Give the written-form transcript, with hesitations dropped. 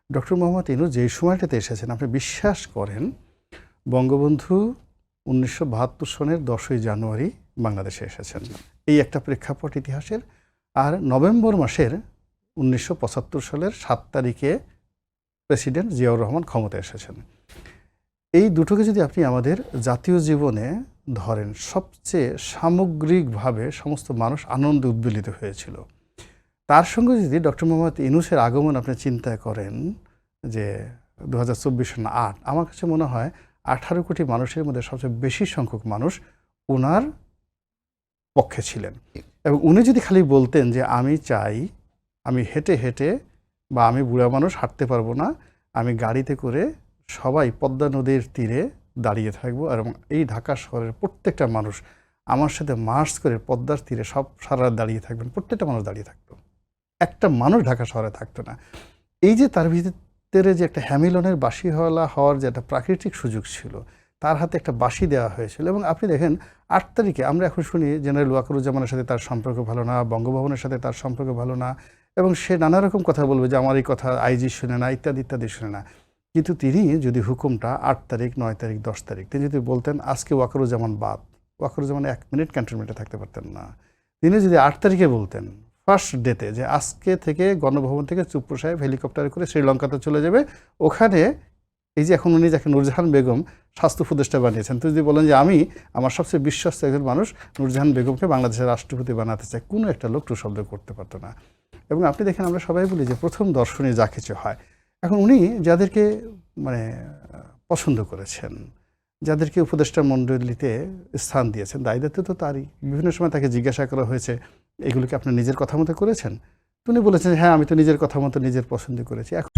Doctor Mohammad Yunus যেই সময়টাতে এসেছেন আপনি বিশ্বাস করেন বঙ্গবন্ধু 1972 সনের 10ই জানুয়ারি বাংলাদেশে এসেছেন, এই একটা প্রেক্ষাপট ইতিহাসের। আর নভেম্বর মাসের 1975 সালের 7 তারিখে প্রেসিডেন্ট জিয়াউর রহমান ক্ষমতায় এসেছেন। এই দুটোকে যদি আপনি আমাদের জাতীয় জীবনে ধরেন, সবচেয়ে সামগ্রিকভাবে সমস্ত মানুষ আনন্দে উদ্বেলিত হয়েছিল। তার সঙ্গে যদি ডক্টর মোহাম্মদ ইউনূসের আগমন আপনি চিন্তা করেন যে 2024 সন 8, আমার কাছে মনে হয় 18 কোটি মানুষের মধ্যে সবচেয়ে বেশি সংখ্যক মানুষ ওনার পক্ষে ছিলেন। এবং উনি যদি খালি বলতেন যে আমি চাই, আমি হেঁটে হেঁটে বা আমি বুড়া মানুষ হাঁটতে পারবো না, আমি গাড়িতে করে সবাই পদ্মা নদীর তীরে দাঁড়িয়ে থাকবো এবং এই ঢাকা শহরের প্রত্যেকটা মানুষ আমার সাথে মার্চ করে পদ্মার তীরে সব সারা রাত দাঁড়িয়ে থাকবেন, প্রত্যেকটা মানুষ দাঁড়িয়ে থাকতো, একটা মানুষ ঢাকা শহরে থাকতো না। এই যে তার ভিতরে যে একটা হ্যামিলনের বাঁশিওয়ালা হওয়ার যে একটা প্রাকৃতিক সুযোগ ছিল, তার হাতে একটা বাঁশি দেওয়া হয়েছিল। এবং আপনি দেখেন 8 তারিখে আমরা এখন শুনি জেনারেল ওয়াকারুজ্জামানের সাথে তার সম্পর্ক ভালো না, বঙ্গভবনের সাথে তার সম্পর্ক ভালো না, এবং সে নানা রকম কথা বলবে যে আমার এই কথা আইজি শুনে না, ইত্যাদি ইত্যাদি শুনে না। কিন্তু তিনি যদি হুকুমটা 8 তারিখ, 9 তারিখ, 10 তারিখ তিনি যদি বলতেন আজকে ওয়াকারুজ্জামান বাদ, ওয়াকারুজ্জামান 1 মিনিট ক্যান্টনমেন্টে থাকতে পারতেন না। তিনি যদি 8 তারিখে বলতেন ফার্স্ট ডেতে যে আজকে থেকে গণভবন থেকে চুপ্পু সাহেব হেলিকপ্টারে করে শ্রীলঙ্কাতে চলে যাবে, ওখানে এই যে এখন উনি যাকে নূরজাহান বেগম স্বাস্থ্য উপদেষ্টা বানিয়েছেন, তো যদি বলেন যে আমি আমার সবচেয়ে বিশ্বস্ত একজন মানুষ নূরজাহান বেগমকে বাংলাদেশের রাষ্ট্রপতি বানাতে চাই, কোনো একটা লোক টু শব্দ করতে পারতো না। এবং আপনি দেখেন আমরা সবাই বলি যে প্রথম দর্শনে যা কিছু হয়। এখন উনি যাদেরকে মানে পছন্দ করেছেন, যাদেরকে উপদেষ্টা মণ্ডলীতে স্থান দিয়েছেন, দায় দায়িত্ব তো তারই। বিভিন্ন সময় তাকে জিজ্ঞাসা করা হয়েছে এগুলোকে আপনি নিজের কথা মতো করেছেন, উনি বলেছেন হ্যাঁ আমি তো নিজের কথা মতো নিজের পছন্দ করেছি। এখন